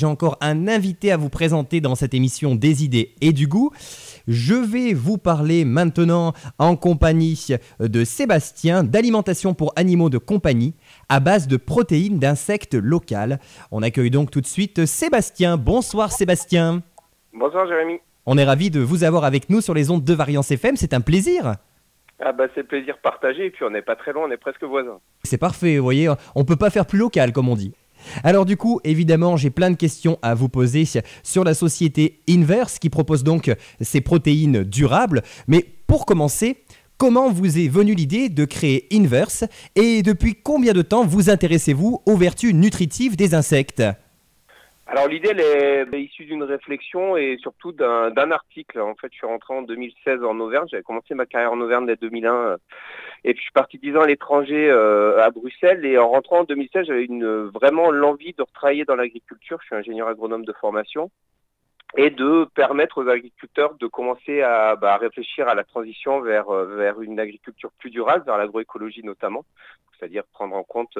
J'ai encore un invité à vous présenter dans cette émission des idées et du goût. Je vais vous parler maintenant en compagnie de Sébastien d'Alimentation pour animaux de compagnie à base de protéines d'insectes locales. On accueille donc tout de suite Sébastien. Bonsoir Sébastien. Bonsoir Jérémy. On est ravis de vous avoir avec nous sur les ondes de Variance FM, c'est un plaisir. C'est plaisir partagé et puis on n'est pas très loin, on est presque voisins. C'est parfait, vous voyez, on peut pas faire plus local comme on dit. Alors du coup, évidemment, j'ai plein de questions à vous poser sur la société Inverse qui propose donc ces protéines durables. Mais pour commencer, comment vous est venue l'idée de créer Inverse et depuis combien de temps vous intéressez-vous aux vertus nutritives des insectes ? Alors l'idée elle est issue d'une réflexion et surtout d'un article. En fait, je suis rentré en 2016 en Auvergne, j'avais commencé ma carrière en Auvergne dès 2001 et puis je suis parti 10 ans à l'étranger à Bruxelles et en rentrant en 2016, j'avais vraiment l'envie de retravailler dans l'agriculture. Je suis ingénieur agronome de formation. Et de permettre aux agriculteurs de commencer à réfléchir à la transition vers une agriculture plus durable, vers l'agroécologie notamment, c'est-à-dire prendre en compte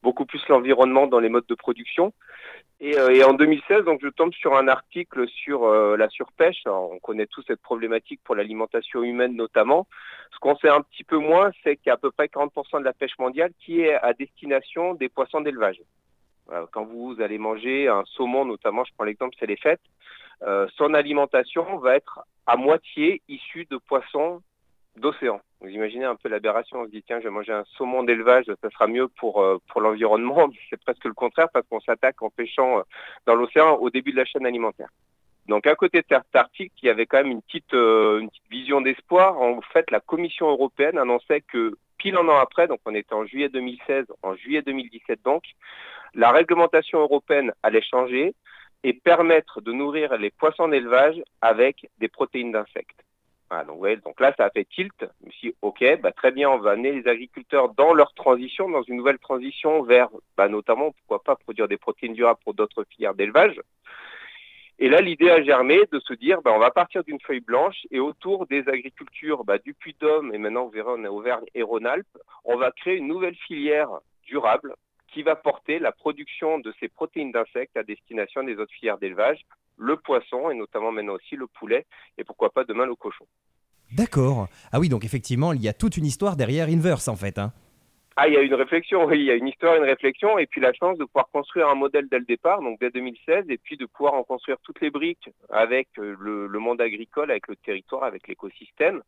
beaucoup plus l'environnement dans les modes de production. Et en 2016, donc je tombe sur un article sur la surpêche. Alors, on connaît tous cette problématique pour l'alimentation humaine notamment. Ce qu'on sait un petit peu moins, c'est qu'il y a à peu près 40% de la pêche mondiale qui est à destination des poissons d'élevage. Voilà, quand vous allez manger un saumon notamment, je prends l'exemple, c'est les fêtes, son alimentation va être à moitié issue de poissons d'océan. Vous imaginez un peu l'aberration, on se dit tiens, je vais manger un saumon d'élevage, ça sera mieux pour l'environnement. C'est presque le contraire parce qu'on s'attaque en pêchant dans l'océan au début de la chaîne alimentaire. Donc à côté de cet article, il y avait quand même une petite vision d'espoir. En fait, la Commission européenne annonçait que pile un an après, donc on était en juillet 2016, en juillet 2017 donc, la réglementation européenne allait changer et permettre de nourrir les poissons d'élevage avec des protéines d'insectes. Voilà, donc là, ça a fait tilt. Je me suis dit, ok, très bien, on va amener les agriculteurs dans leur transition, dans une nouvelle transition vers, notamment, pourquoi pas, produire des protéines durables pour d'autres filières d'élevage. Et là, l'idée a germé de se dire, on va partir d'une feuille blanche et autour des agricultures du Puy-de-Dôme, et maintenant, vous verrez, on est Auvergne et Rhône-Alpes, on va créer une nouvelle filière durable qui va porter la production de ces protéines d'insectes à destination des autres filières d'élevage, le poisson et notamment maintenant aussi le poulet et pourquoi pas demain le cochon. D'accord. Ah oui, donc effectivement, il y a toute une histoire derrière Inverse en fait. Il y a une réflexion, oui, il y a une histoire, une réflexion et puis la chance de pouvoir construire un modèle dès le départ, donc dès 2016 et puis de pouvoir en construire toutes les briques avec le monde agricole, avec le territoire, avec l'écosystème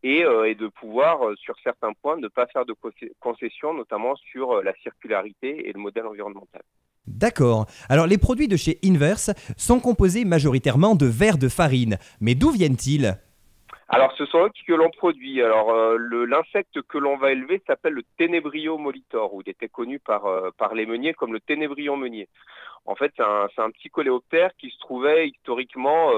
et de pouvoir, sur certains points, ne pas faire de concessions, notamment sur la circularité et le modèle environnemental. D'accord. Alors les produits de chez Inverse sont composés majoritairement de vers de farine. Mais d'où viennent-ils ? Alors, ce sont eux que l'on produit. Alors, l'insecte que l'on va élever s'appelle le Ténébrio molitor, ou il était connu par les meuniers comme le Ténébrion meunier. En fait, c'est un petit coléoptère qui se trouvait historiquement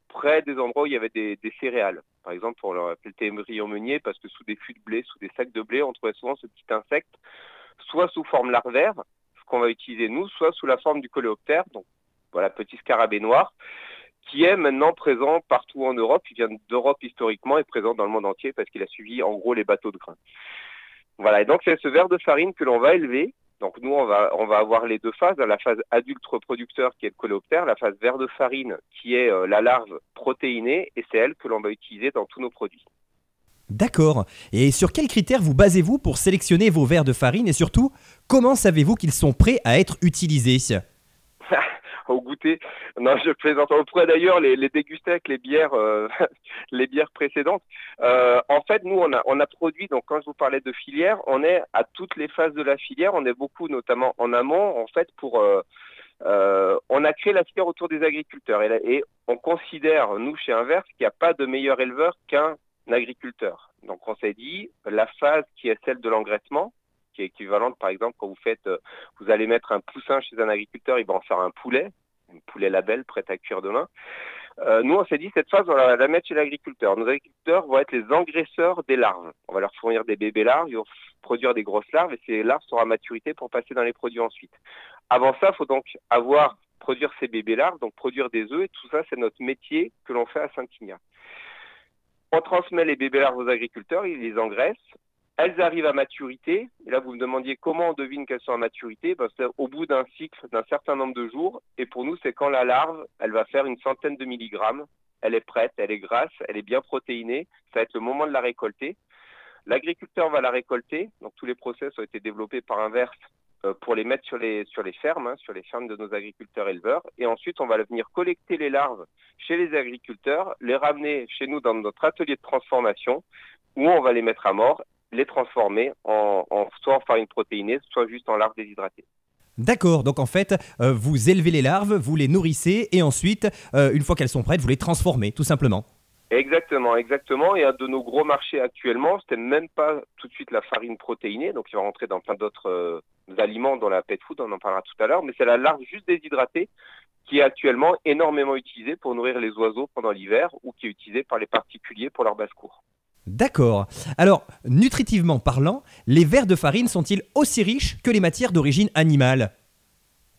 près des endroits où il y avait des céréales. Par exemple, on l'appelle le Ténébrion meunier parce que sous des fûts de blé, sous des sacs de blé, on trouvait souvent ce petit insecte, soit sous forme larvaire, ce qu'on va utiliser nous, soit sous la forme du coléoptère, donc voilà, petit scarabée noir, qui est maintenant présent partout en Europe. Il vient d'Europe historiquement et présent dans le monde entier parce qu'il a suivi en gros les bateaux de grains. Voilà, et donc c'est ce ver de farine que l'on va élever. Donc nous, on va avoir les deux phases, la phase adulte reproducteur qui est le coléoptère, la phase ver de farine qui est la larve protéinée et c'est elle que l'on va utiliser dans tous nos produits. D'accord. Et sur quels critères vous basez-vous pour sélectionner vos vers de farine et surtout, comment savez-vous qu'ils sont prêts à être utilisés ? Au goûter. Non, je plaisante. On pourrait d'ailleurs les déguster avec les bières, les bières précédentes. En fait, nous, on a produit, donc quand je vous parlais de filière, on est à toutes les phases de la filière. On est beaucoup, notamment en amont, en fait, on a créé la filière autour des agriculteurs. Et on considère, nous, chez Inverse, qu'il n'y a pas de meilleur éleveur qu'un agriculteur. Donc, on s'est dit, la phase qui est celle de l'engraissement, qui est équivalente, par exemple, quand vous allez mettre un poussin chez un agriculteur, il va en faire un poulet label prêt à cuire demain. Nous, on s'est dit, cette phase, on va la mettre chez l'agriculteur. Nos agriculteurs vont être les engraisseurs des larves. On va leur fournir des bébés larves, ils vont produire des grosses larves et ces larves seront à maturité pour passer dans les produits ensuite. Avant ça, il faut donc produire ces bébés larves, donc produire des œufs et tout ça, c'est notre métier que l'on fait à Saint-Ignace. On transmet les bébés larves aux agriculteurs, ils les engraissent. Elles arrivent à maturité. Et là, vous me demandiez comment on devine qu'elles sont à maturité. Ben, c'est au bout d'un cycle d'un certain nombre de jours. Et pour nous, c'est quand la larve, elle va faire une centaine de milligrammes. Elle est prête, elle est grasse, elle est bien protéinée. Ça va être le moment de la récolter. L'agriculteur va la récolter. Donc, tous les process ont été développés par Inverse pour les mettre sur les fermes, sur les fermes de nos agriculteurs éleveurs. Et ensuite, on va venir collecter les larves chez les agriculteurs, les ramener chez nous dans notre atelier de transformation, où on va les mettre à mort, les transformer soit en farine protéinée, soit juste en larves déshydratées. D'accord, donc en fait, vous élevez les larves, vous les nourrissez et ensuite, une fois qu'elles sont prêtes, vous les transformez, tout simplement. Exactement. Et un de nos gros marchés actuellement, c'était même pas tout de suite la farine protéinée, donc il va rentrer dans plein d'autres aliments, dans la pet food, on en parlera tout à l'heure, mais c'est la larve juste déshydratée qui est actuellement énormément utilisée pour nourrir les oiseaux pendant l'hiver ou qui est utilisée par les particuliers pour leur basse-cour. D'accord. Alors, nutritivement parlant, les vers de farine sont-ils aussi riches que les matières d'origine animale?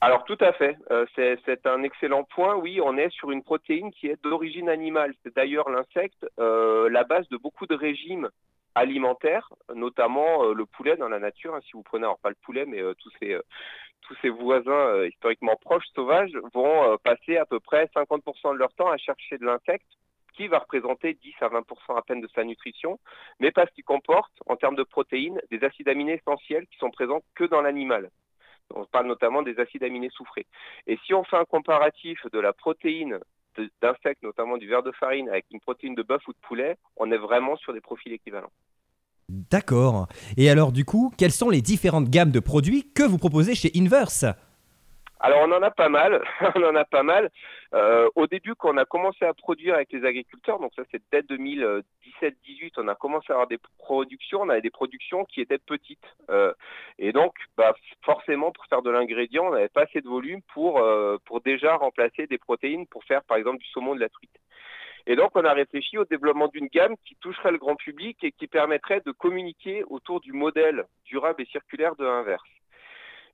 Alors tout à fait, c'est un excellent point. Oui, on est sur une protéine qui est d'origine animale. C'est d'ailleurs l'insecte la base de beaucoup de régimes alimentaires, notamment le poulet dans la nature. Si vous prenez, alors pas le poulet, mais tous ses voisins historiquement proches, sauvages, vont passer à peu près 50% de leur temps à chercher de l'insecte qui va représenter 10 à 20% à peine de sa nutrition, mais parce qu'il comporte, en termes de protéines, des acides aminés essentiels qui sont présents que dans l'animal. On parle notamment des acides aminés soufrés. Et si on fait un comparatif de la protéine d'insectes, notamment du ver de farine, avec une protéine de bœuf ou de poulet, on est vraiment sur des profils équivalents. D'accord. Et alors du coup, quelles sont les différentes gammes de produits que vous proposez chez Inverse? Alors on en a pas mal, Au début, quand on a commencé à produire avec les agriculteurs, donc ça c'est dès 2017-18, on a commencé à avoir des productions, on avait des productions qui étaient petites. Et donc, forcément, pour faire de l'ingrédient, on n'avait pas assez de volume pour déjà remplacer des protéines pour faire par exemple du saumon, de la truite. Et donc, on a réfléchi au développement d'une gamme qui toucherait le grand public et qui permettrait de communiquer autour du modèle durable et circulaire de Inverse.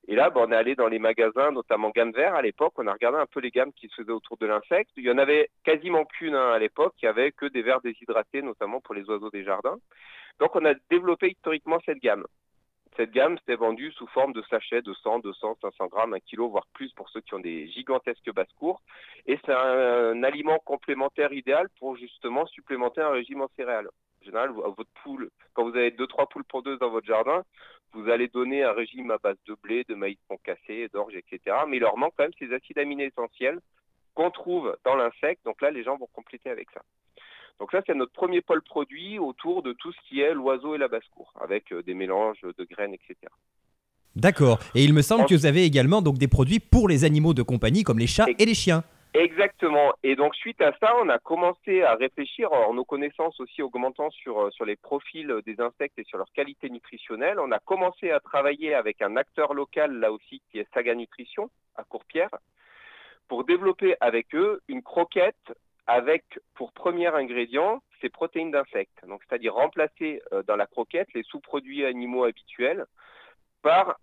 Et là, on est allé dans les magasins, notamment Gamme Vert à l'époque, on a regardé un peu les gammes qui se faisaient autour de l'insecte. Il y en avait quasiment qu'une à l'époque, il n'y avait que des vers déshydratés, notamment pour les oiseaux des jardins. Donc on a développé historiquement cette gamme. Cette gamme s'est vendue sous forme de sachets de 100, 200, 500 grammes, 1 kilo, voire plus pour ceux qui ont des gigantesques basses-cours. Et c'est un aliment complémentaire idéal pour justement supplémenter un régime en céréales. En général, votre poule, quand vous avez 2-3 poules pondeuses dans votre jardin, vous allez donner un régime à base de blé, de maïs concassé, d'orge, etc. Mais il leur manque quand même ces acides aminés essentiels qu'on trouve dans l'insecte. Donc là, les gens vont compléter avec ça. Donc ça, c'est notre premier pôle produit autour de tout ce qui est l'oiseau et la basse-cour, avec des mélanges de graines, etc. D'accord. Et il me semble que vous avez également donc des produits pour les animaux de compagnie comme les chats et les chiens. Exactement. Et donc, suite à ça, on a commencé à réfléchir, en nos connaissances aussi augmentant sur les profils des insectes et sur leur qualité nutritionnelle. On a commencé à travailler avec un acteur local, là aussi, qui est Saga Nutrition, à Courpierre, pour développer avec eux une croquette avec, pour premier ingrédient, ces protéines d'insectes. Donc, c'est-à-dire remplacer dans la croquette les sous-produits animaux habituels par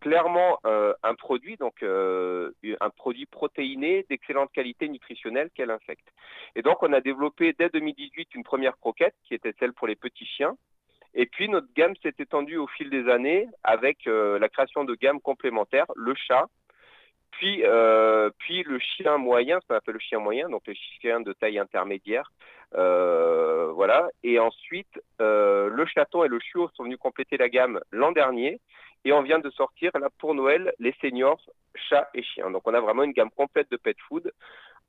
clairement un produit, donc un produit protéiné d'excellente qualité nutritionnelle qu'est l'insecte. Et donc on a développé dès 2018 une première croquette qui était celle pour les petits chiens. Et puis notre gamme s'est étendue au fil des années avec la création de gammes complémentaires, le chat, puis le chien moyen, ce qu'on appelle le chien moyen, donc le chien de taille intermédiaire. Voilà. Et ensuite, le chaton et le chiot sont venus compléter la gamme l'an dernier. Et on vient de sortir, là, pour Noël, les seniors, chats et chiens. Donc, on a vraiment une gamme complète de pet food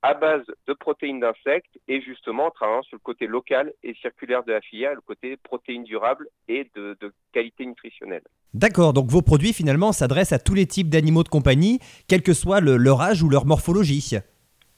à base de protéines d'insectes et justement en travaillant sur le côté local et circulaire de la filière, le côté protéines durables et de qualité nutritionnelle. D'accord, donc vos produits finalement s'adressent à tous les types d'animaux de compagnie, quel que soit leur âge ou leur morphologie.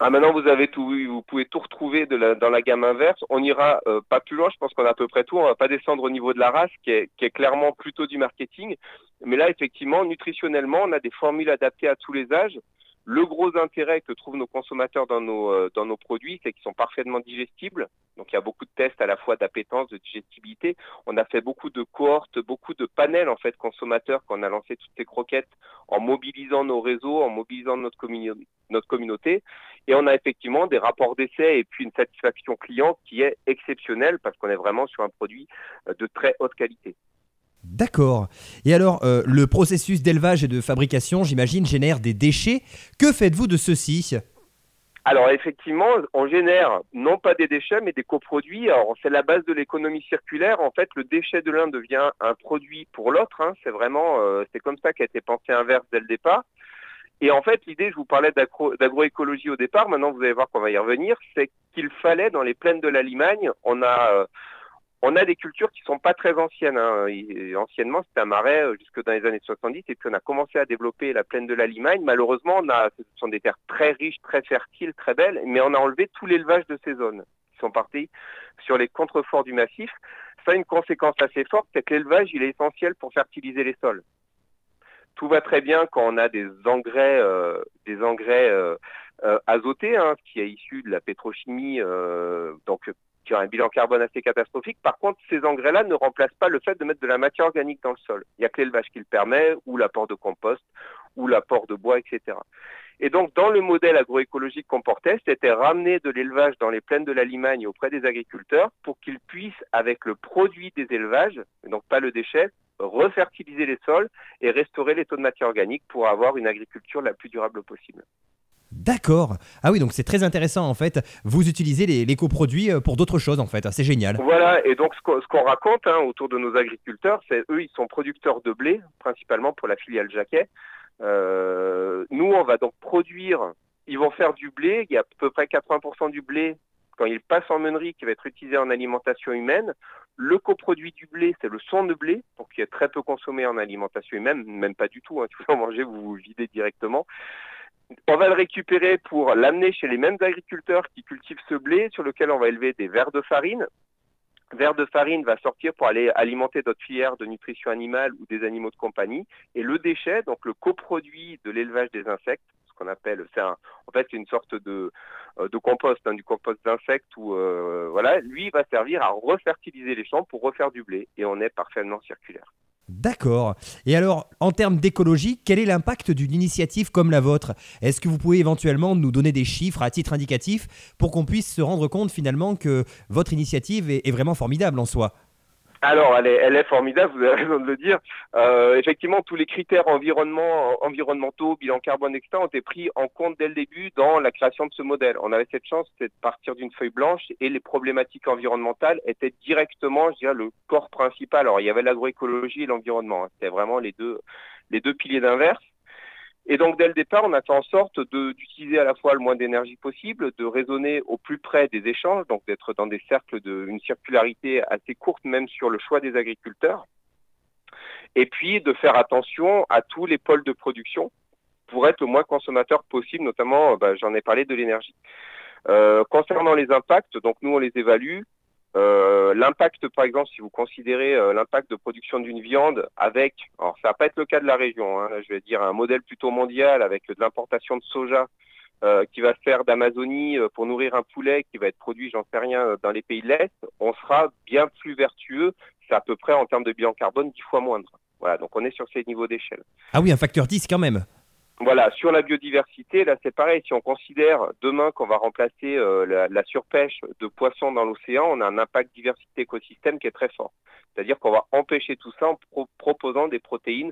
Maintenant, vous avez tout, vous pouvez tout retrouver dans la gamme inverse. On ira pas plus loin, je pense qu'on a à peu près tout. On va pas descendre au niveau de la race, qui est clairement plutôt du marketing. Mais là, effectivement, nutritionnellement, on a des formules adaptées à tous les âges. Le gros intérêt que trouvent nos consommateurs dans nos produits, c'est qu'ils sont parfaitement digestibles. Donc, il y a beaucoup de tests à la fois d'appétence, de digestibilité. On a fait beaucoup de cohortes, beaucoup de panels, en fait, consommateurs quand on a lancé toutes ces croquettes en mobilisant nos réseaux, en mobilisant notre communauté. Et on a effectivement des rapports d'essai et puis une satisfaction client qui est exceptionnelle parce qu'on est vraiment sur un produit de très haute qualité. D'accord. Et alors, le processus d'élevage et de fabrication, j'imagine, génère des déchets. Que faites-vous de ceux-ci? Alors effectivement, on génère non pas des déchets, mais des coproduits. Alors c'est la base de l'économie circulaire. En fait, le déchet de l'un devient un produit pour l'autre, hein. C'est vraiment, c'est comme ça qu'a été pensé Inverse dès le départ. Et en fait, l'idée, je vous parlais d'agroécologie au départ, maintenant vous allez voir qu'on va y revenir, c'est qu'il fallait, dans les plaines de la Limagne, on a des cultures qui sont pas très anciennes, hein. Anciennement, c'était un marais jusque dans les années 70, et puis on a commencé à développer la plaine de la Limagne. Malheureusement, ce sont des terres très riches, très fertiles, très belles, mais on a enlevé tout l'élevage de ces zones qui sont partis sur les contreforts du massif. Ça a une conséquence assez forte, c'est que l'élevage, il est essentiel pour fertiliser les sols. Tout va très bien quand on a des engrais azotés, hein, ce qui est issu de la pétrochimie, donc qui a un bilan carbone assez catastrophique. Par contre, ces engrais-là ne remplacent pas le fait de mettre de la matière organique dans le sol. Il n'y a que l'élevage qui le permet, ou l'apport de compost, ou l'apport de bois, etc. Et donc, dans le modèle agroécologique qu'on portait, c'était ramener de l'élevage dans les plaines de la Limagne auprès des agriculteurs pour qu'ils puissent, avec le produit des élevages, donc pas le déchet, refertiliser les sols et restaurer les taux de matière organique pour avoir une agriculture la plus durable possible. D'accord. Ah oui, donc c'est très intéressant en fait. Vous utilisez les coproduits pour d'autres choses en fait. C'est génial. Voilà, et donc ce qu'on raconte, hein, autour de nos agriculteurs, c'est eux, ils sont producteurs de blé, principalement pour la filiale Jacquet. Nous, on va donc produire, ils vont faire du blé, il y a à peu près 80% du blé, quand il passe en meunerie, qui va être utilisé en alimentation humaine. Le coproduit du blé, c'est le son de blé, donc qui est très peu consommé en alimentation humaine, même pas du tout, hein, si vous en mangez, vous vous videz directement. On va le récupérer pour l'amener chez les mêmes agriculteurs qui cultivent ce blé, sur lequel on va élever des vers de farine. Vers de farine va sortir pour aller alimenter d'autres filières de nutrition animale ou des animaux de compagnie. Et le déchet, donc le coproduit de l'élevage des insectes, ce qu'on appelle, en fait, c'est une sorte de compost, hein, du compost d'insectes, où voilà, lui va servir à refertiliser les champs pour refaire du blé. Et on est parfaitement circulaire. D'accord. Et alors, en termes d'écologie, quel est l'impact d'une initiative comme la vôtre? Est-ce que vous pouvez éventuellement nous donner des chiffres à titre indicatif pour qu'on puisse se rendre compte finalement que votre initiative est vraiment formidable en soi? Alors, elle est formidable, vous avez raison de le dire. Effectivement, tous les critères environnementaux, bilan carbone, etc., ont été pris en compte dès le début dans la création de ce modèle. On avait cette chance, c'est de partir d'une feuille blanche, et les problématiques environnementales étaient directement, je dirais, le corps principal. Alors, il y avait l'agroécologie et l'environnement, hein. C'était vraiment les deux piliers d'Inverse. Et donc, dès le départ, on a fait en sorte d'utiliser à la fois le moins d'énergie possible, de raisonner au plus près des échanges, donc d'être dans des cercles une circularité assez courte, même sur le choix des agriculteurs. Et puis, de faire attention à tous les pôles de production pour être le moins consommateur possible, notamment, j'en ai parlé, de l'énergie. Concernant les impacts, donc nous, on les évalue. L'impact, par exemple, si vous considérez l'impact de production d'une viande avec, alors ça va pas être le cas de la région, hein, je vais dire un modèle plutôt mondial avec de l'importation de soja qui va se faire d'Amazonie pour nourrir un poulet qui va être produit, j'en sais rien, dans les pays de l'Est, on sera bien plus vertueux, c'est à peu près en termes de bilan carbone 10 fois moindre. Voilà, donc on est sur ces niveaux d'échelle. Ah oui, un facteur 10 quand même. Voilà, sur la biodiversité, là c'est pareil, si on considère demain qu'on va remplacer la surpêche de poissons dans l'océan, on a un impact diversité écosystème qui est très fort. C'est-à-dire qu'on va empêcher tout ça en proposant des protéines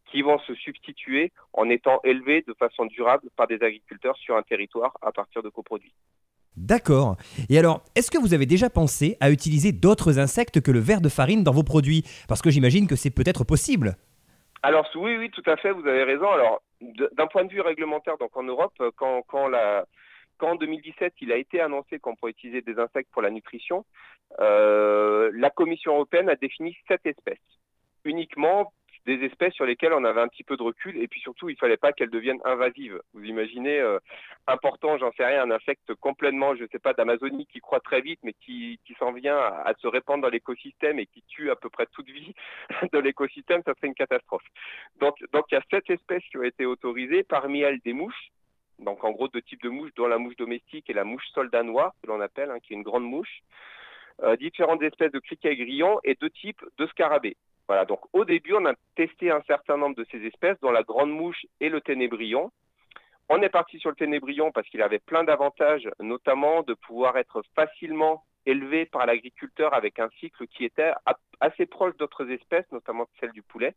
qui vont se substituer en étant élevées de façon durable par des agriculteurs sur un territoire à partir de coproduits. D'accord. Et alors, est-ce que vous avez déjà pensé à utiliser d'autres insectes que le ver de farine dans vos produits? Parce que j'imagine que c'est peut-être possible. Alors oui, tout à fait, vous avez raison. Alors, d'un point de vue réglementaire, donc en Europe, quand en 2017, il a été annoncé qu'on pourrait utiliser des insectes pour la nutrition, la Commission européenne a défini 7 espèces, uniquement des espèces sur lesquelles on avait un petit peu de recul, et puis surtout, il ne fallait pas qu'elles deviennent invasives. Vous imaginez, important, j'en sais rien, un insecte complètement, je ne sais pas, d'Amazonie qui croît très vite, mais qui s'en vient à se répandre dans l'écosystème et qui tue à peu près toute vie de l'écosystème, ça serait une catastrophe. Donc il y a 7 espèces qui ont été autorisées, parmi elles des mouches, donc en gros 2 types de mouches, dont la mouche domestique et la mouche soldat noir, que l'on appelle, hein, qui est une grande mouche, différentes espèces de criquets grillons et 2 types de scarabées. Voilà, donc au début, on a testé un certain nombre de ces espèces, dont la grande mouche et le ténébrion. On est parti sur le ténébrion parce qu'il avait plein d'avantages, notamment de pouvoir être facilement élevés par l'agriculteur avec un cycle qui était assez proche d'autres espèces, notamment celle du poulet,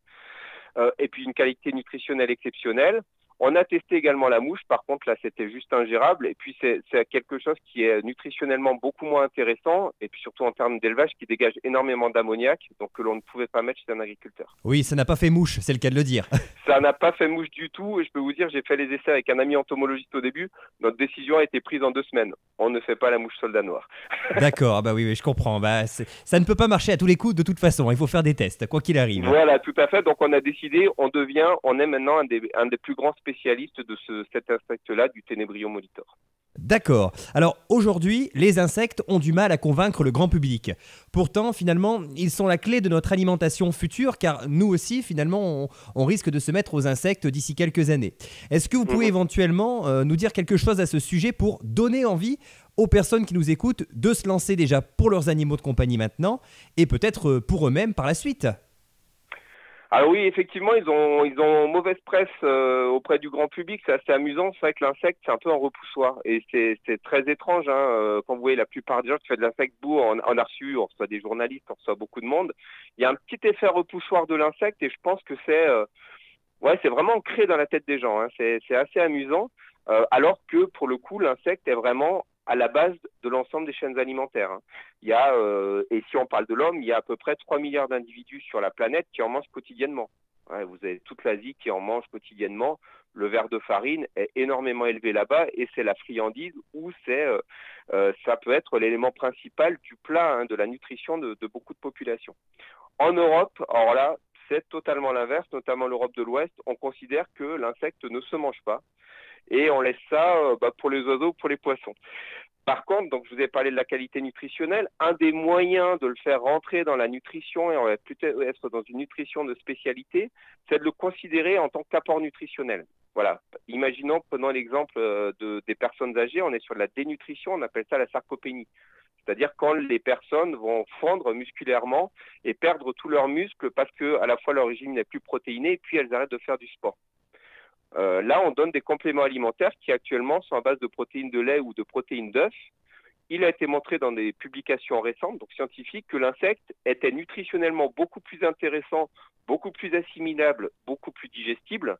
et puis une qualité nutritionnelle exceptionnelle. On a testé également la mouche, par contre là c'était juste ingérable, et puis c'est quelque chose qui est nutritionnellement beaucoup moins intéressant, et puis surtout en termes d'élevage qui dégage énormément d'ammoniac, donc que l'on ne pouvait pas mettre chez un agriculteur. Oui, ça n'a pas fait mouche, c'est le cas de le dire. Ça n'a pas fait mouche du tout, et je peux vous dire, j'ai fait les essais avec un ami entomologiste au début, notre décision a été prise en 2 semaines. On ne fait pas la mouche soldat noir. D'accord, ah bah oui, je comprends. Ça ne peut pas marcher à tous les coups de toute façon, il faut faire des tests, quoi qu'il arrive. Voilà, tout à fait, donc on a décidé, on est maintenant un des plus grands spécialistes de cet insecte-là, du Ténébrion molitor. D'accord. Alors aujourd'hui, les insectes ont du mal à convaincre le grand public. Pourtant, finalement, ils sont la clé de notre alimentation future, car nous aussi, finalement, on risque de se mettre aux insectes d'ici quelques années. Est-ce que vous pouvez éventuellement nous dire quelque chose à ce sujet pour donner envie aux personnes qui nous écoutent de se lancer déjà pour leurs animaux de compagnie maintenant, et peut-être pour eux-mêmes par la suite ? Alors oui, effectivement, ils ont mauvaise presse auprès du grand public. C'est assez amusant. C'est vrai que l'insecte, c'est un peu un repoussoir. Et c'est très étrange. Quand vous voyez la plupart des gens qui font de l'insecte beau, on a reçu, on reçoit des journalistes, on reçoit beaucoup de monde. Il y a un petit effet repoussoir de l'insecte et je pense que c'est vraiment ancré dans la tête des gens. C'est assez amusant. Alors que pour le coup, l'insecte est vraiment à la base de l'ensemble des chaînes alimentaires. Il y a, et si on parle de l'homme, il y a à peu près 3 milliards d'individus sur la planète qui en mangent quotidiennement. Vous avez toute l'Asie qui en mange quotidiennement. Le verre de farine est énormément élevé là-bas et c'est la friandise où ça peut être l'élément principal du plat, de la nutrition de beaucoup de populations. En Europe, alors là, c'est totalement l'inverse, notamment l'Europe de l'Ouest. On considère que l'insecte ne se mange pas. Et on laisse ça pour les oiseaux, pour les poissons. Par contre, donc je vous ai parlé de la qualité nutritionnelle. Un des moyens de le faire rentrer dans la nutrition, et on va peut-être être dans une nutrition de spécialité, c'est de le considérer en tant qu'apport nutritionnel. Voilà. Imaginons, prenons l'exemple des personnes âgées, on est sur de la dénutrition, on appelle ça la sarcopénie. C'est-à-dire quand les personnes vont fondre musculairement et perdre tous leurs muscles parce que à la fois leur régime n'est plus protéiné et puis elles arrêtent de faire du sport. Là, on donne des compléments alimentaires qui actuellement sont à base de protéines de lait ou de protéines d'œufs. Il a été montré dans des publications récentes, donc scientifiques, que l'insecte était nutritionnellement beaucoup plus intéressant, beaucoup plus assimilable, beaucoup plus digestible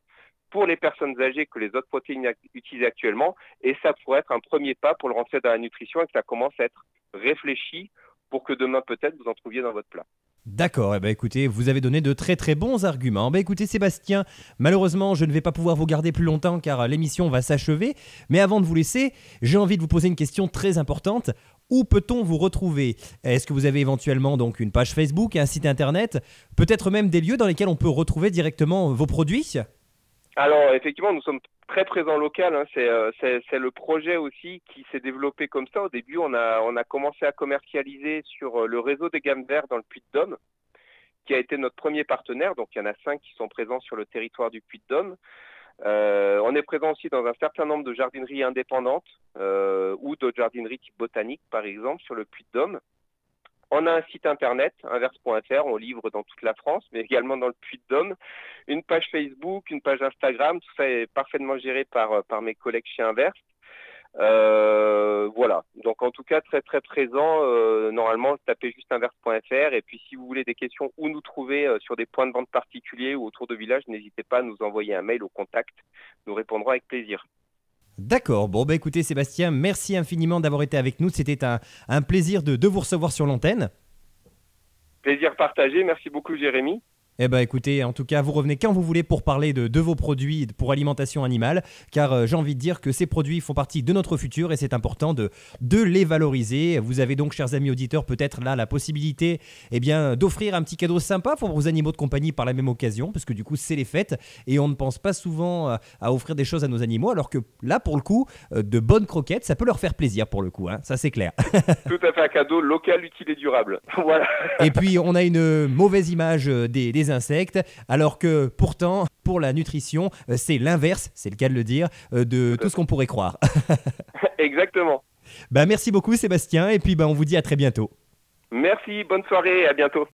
pour les personnes âgées que les autres protéines utilisées actuellement. Et ça pourrait être un premier pas pour le rentrer dans la nutrition et que ça commence à être réfléchi pour que demain peut-être vous en trouviez dans votre plat. D'accord, écoutez, vous avez donné de très très bons arguments. Écoutez Sébastien, malheureusement je ne vais pas pouvoir vous garder plus longtemps car l'émission va s'achever. Mais avant de vous laisser, j'ai envie de vous poser une question très importante. Où peut-on vous retrouver ? Est-ce que vous avez éventuellement donc une page Facebook, un site internet, peut-être même des lieux dans lesquels on peut retrouver directement vos produits ? Alors effectivement, nous sommes très présents local. C'est le projet aussi qui s'est développé comme ça. Au début, on a commencé à commercialiser sur le réseau des Gammes Verts dans le Puy-de-Dôme, qui a été notre premier partenaire. Donc il y en a 5 qui sont présents sur le territoire du Puy-de-Dôme. On est présent aussi dans un certain nombre de jardineries indépendantes ou de jardineries type botanique, par exemple, sur le Puy-de-Dôme. On a un site internet, inverse.fr, on livre dans toute la France, mais également dans le Puy-de-Dôme. Une page Facebook, une page Instagram, tout ça est parfaitement géré par mes collègues chez Inverse. Voilà, donc en tout cas très très présent. Normalement, tapez juste inverse.fr et puis si vous voulez des questions où nous trouver sur des points de vente particuliers ou autour de villages, n'hésitez pas à nous envoyer un mail au contact. Nous répondrons avec plaisir. D'accord, écoutez Sébastien, merci infiniment d'avoir été avec nous, c'était un plaisir de vous recevoir sur l'antenne. Plaisir partagé, merci beaucoup Jérémy. Écoutez, en tout cas, vous revenez quand vous voulez pour parler de vos produits pour alimentation animale, car j'ai envie de dire que ces produits font partie de notre futur et c'est important de les valoriser. Vous avez donc, chers amis auditeurs, peut-être là la possibilité d'offrir un petit cadeau sympa pour vos animaux de compagnie par la même occasion, parce que du coup, c'est les fêtes et on ne pense pas souvent à offrir des choses à nos animaux, alors que là, pour le coup, de bonnes croquettes, ça peut leur faire plaisir pour le coup, ça c'est clair. Tout à fait, un cadeau local, utile et durable. Voilà. Et puis, on a une mauvaise image des insectes, alors que pourtant, pour la nutrition, c'est l'inverse, c'est le cas de le dire, de tout ce qu'on pourrait croire. Exactement. Merci beaucoup Sébastien, et puis on vous dit à très bientôt. Merci, bonne soirée, à bientôt.